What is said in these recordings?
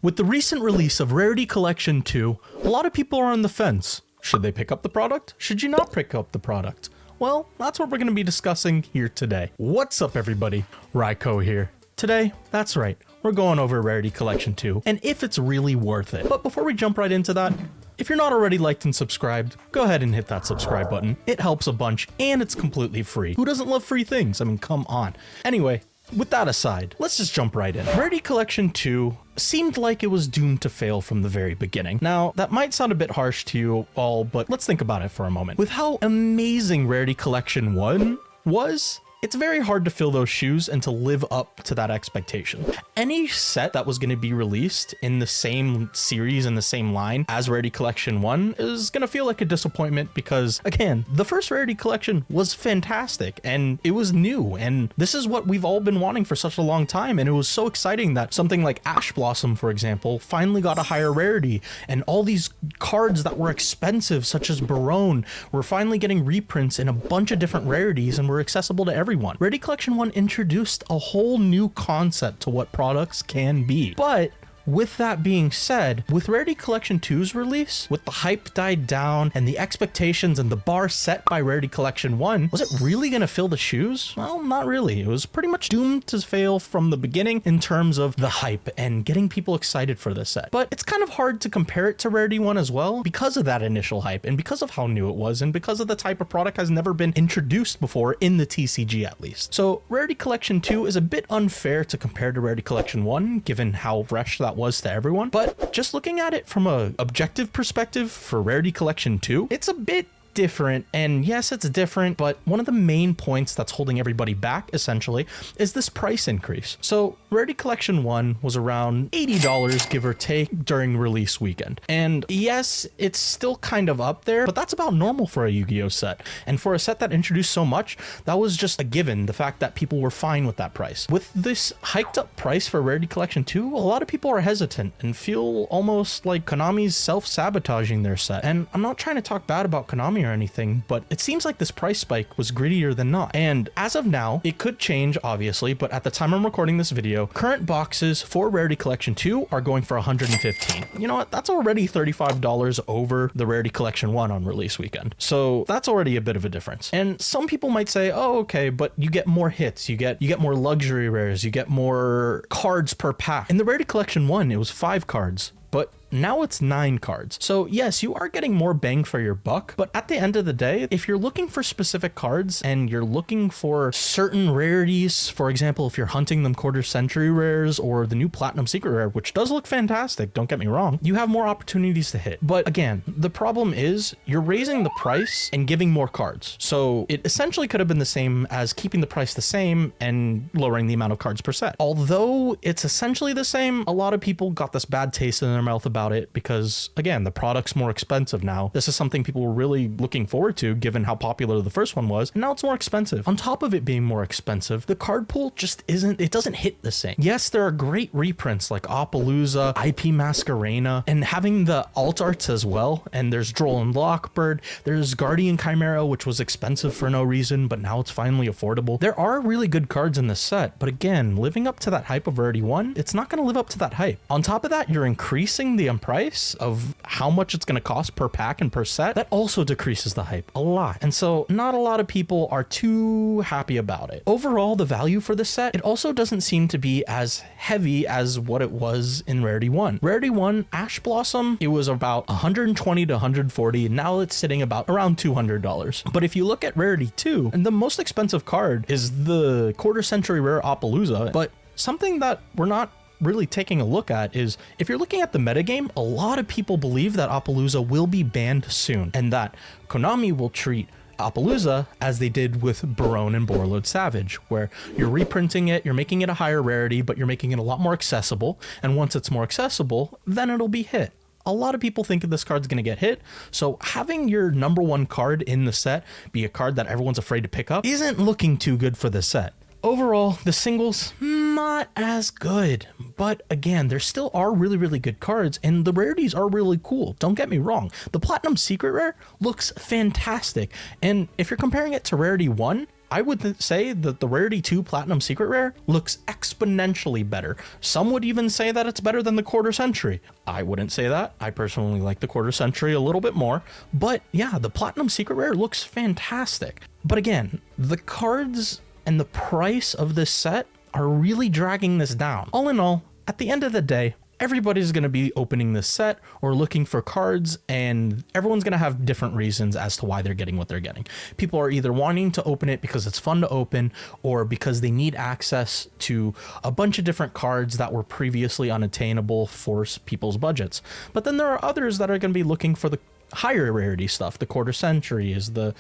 With the recent release of Rarity Collection 2, a lot of people are on the fence. Should they pick up the product? Should you not pick up the product? Well, that's what we're going to be discussing here today. What's up everybody? Yugioh here. Today, that's right, we're going over Rarity Collection 2 and if it's really worth it. But before we jump right into that, if you're not already liked and subscribed, go ahead and hit that subscribe button. It helps a bunch and it's completely free. Who doesn't love free things? I mean, come on. Anyway, with that aside, let's just jump right in. Rarity Collection 2 seemed like it was doomed to fail from the very beginning. Now, that might sound a bit harsh to you all, but let's think about it for a moment. With how amazing Rarity Collection 1 was, it's very hard to fill those shoes and to live up to that expectation. Any set that was going to be released in the same series and the same line as Rarity Collection 1 is going to feel like a disappointment because, again, the first Rarity Collection was fantastic and it was new and this is what we've all been wanting for such a long time, and it was so exciting that something like Ash Blossom, for example, finally got a higher rarity, and all these cards that were expensive such as Barone were finally getting reprints in a bunch of different rarities and were accessible to everyone. Rarity Collection 1 introduced a whole new concept to what products can be. But with that being said, with Rarity Collection 2's release, with the hype died down and the expectations and the bar set by Rarity Collection 1, was it really going to fill the shoes? Well, not really. It was pretty much doomed to fail from the beginning in terms of the hype and getting people excited for this set. But it's kind of hard to compare it to Rarity 1 as well because of that initial hype and because of how new it was and because of the type of product has never been introduced before in the TCG at least. So Rarity Collection 2 is a bit unfair to compare to Rarity Collection 1 given how fresh that was to everyone, but just looking at it from a objective perspective for Rarity Collection 2, it's a bit different. And yes, it's different, but one of the main points that's holding everybody back essentially is this price increase. So Rarity Collection 1 was around $80 give or take during release weekend, and yes, it's still kind of up there, but that's about normal for a Yu-Gi-Oh set, and for a set that introduced so much, that was just a given, the fact that people were fine with that price. With this hiked up price for Rarity Collection 2, a lot of people are hesitant and feel almost like Konami's self-sabotaging their set. And I'm not trying to talk bad about Konami or anything, but it seems like this price spike was greedier than not. And as of now, it could change obviously, but at the time I'm recording this video, current boxes for Rarity Collection 2 are going for $115. You know what? That's already $35 over the Rarity Collection 1 on release weekend. So that's already a bit of a difference. And some people might say, oh, okay, but you get more hits, you get more luxury rares, you get more cards per pack. In the Rarity Collection 1, it was 5 cards. But now it's 9 cards. So yes, you are getting more bang for your buck, but at the end of the day, if you're looking for specific cards and you're looking for certain rarities, for example, if you're hunting them quarter century rares or the new platinum secret rare, which does look fantastic, don't get me wrong, you have more opportunities to hit. But again, the problem is you're raising the price and giving more cards. So it essentially could have been the same as keeping the price the same and lowering the amount of cards per set. Although it's essentially the same, a lot of people got this bad taste in their mouth about it because, again, the product's more expensive now. This is something people were really looking forward to given how popular the first one was, and now it's more expensive. On top of it being more expensive, the card pool just doesn't hit the same. Yes, there are great reprints like Appaloosa, IP Masquerena, and having the alt arts as well, and there's Droll and Lockbird, there's Guardian Chimera, which was expensive for no reason, but now it's finally affordable. There are really good cards in this set, but again, living up to that hype of Rarity 1, it's not going to live up to that hype. On top of that, you're increasing the price of how much it's going to cost per pack and per set. That also decreases the hype a lot. And so not a lot of people are too happy about it. Overall, the value for this set, it also doesn't seem to be as heavy as what it was in Rarity 1. Rarity 1, Ash Blossom, it was about $120 to $140, and now it's sitting about around $200. But if you look at Rarity 2, and the most expensive card is the quarter century rare Appaloosa, but something that we're not really taking a look at is if you're looking at the metagame, a lot of people believe that Appaloosa will be banned soon and that Konami will treat Appaloosa as they did with Barone and Borreload Savage, where you're reprinting it, you're making it a higher rarity, but you're making it a lot more accessible, and once it's more accessible, then it'll be hit. A lot of people think this card's going to get hit, so having your number one card in the set be a card that everyone's afraid to pick up isn't looking too good for the set. Overall, the singles, not as good, but again, there still are really good cards, and the rarities are really cool. Don't get me wrong. The Platinum Secret Rare looks fantastic, and if you're comparing it to Rarity 1, I would say that the Rarity 2 Platinum Secret Rare looks exponentially better. Some would even say that it's better than the Quarter Century. I wouldn't say that. I personally like the Quarter Century a little bit more. But yeah, the Platinum Secret Rare looks fantastic. But again, the cards and the price of this set are really dragging this down. All in all, at the end of the day, everybody's going to be opening this set or looking for cards, and everyone's going to have different reasons as to why they're getting what they're getting. People are either wanting to open it because it's fun to open, or because they need access to a bunch of different cards that were previously unattainable for people's budgets. But then there are others that are going to be looking for the higher rarity stuff. The Quarter Century is the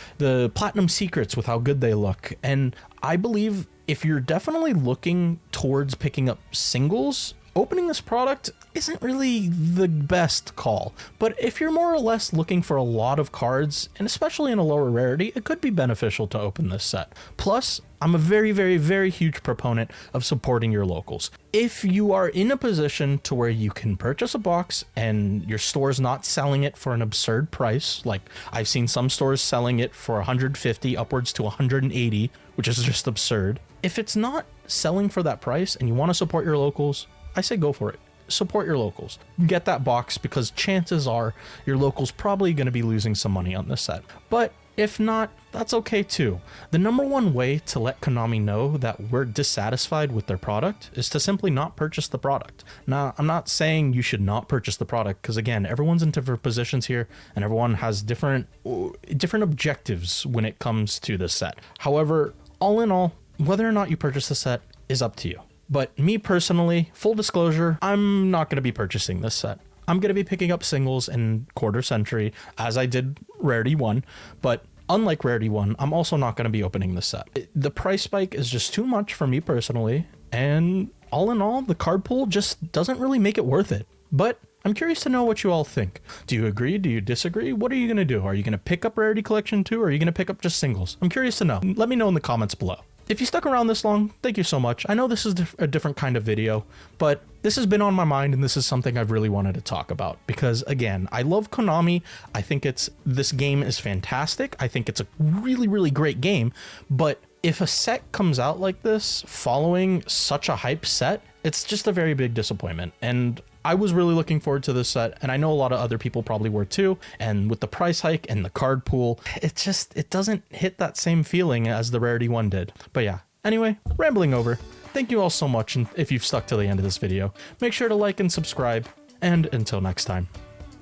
Platinum Secrets with how good they look. And I believe if you're definitely looking towards picking up singles, opening this product isn't really the best call. But if you're more or less looking for a lot of cards, and especially in a lower rarity, it could be beneficial to open this set. Plus, I'm a very, very, very huge proponent of supporting your locals. If you are in a position to where you can purchase a box and your store's not selling it for an absurd price, like I've seen some stores selling it for 150 upwards to 180, which is just absurd. If it's not selling for that price and you want to support your locals, I say go for it. Support your locals. Get that box, because chances are your local's probably going to be losing some money on this set. But if not, that's okay too. The number one way to let Konami know that we're dissatisfied with their product is to simply not purchase the product. Now, I'm not saying you should not purchase the product, because again, everyone's in different positions here and everyone has different objectives when it comes to this set. However, all in all, whether or not you purchase the set is up to you. But me personally, full disclosure, I'm not going to be purchasing this set. I'm going to be picking up singles and Quarter Century as I did Rarity 1, but unlike Rarity 1, I'm also not going to be opening this set. The price spike is just too much for me personally, and all in all, the card pool just doesn't really make it worth it. But I'm curious to know what you all think. Do you agree? Do you disagree? What are you going to do? Are you going to pick up Rarity Collection 2, or are you going to pick up just singles? I'm curious to know. Let me know in the comments below. If you stuck around this long, thank you so much. I know this is a different kind of video, but this has been on my mind and this is something I've really wanted to talk about because, again, I love Konami. I think this game is fantastic. I think it's a really, really great game, but if a set comes out like this following such a hype set, it's just a very big disappointment. And I was really looking forward to this set, and I know a lot of other people probably were too. And with the price hike and the card pool, it doesn't hit that same feeling as the Rarity 1 did. But yeah, anyway, rambling over. Thank you all so much, and if you've stuck to the end of this video, make sure to like and subscribe, and until next time,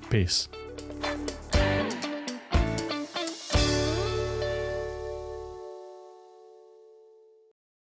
peace.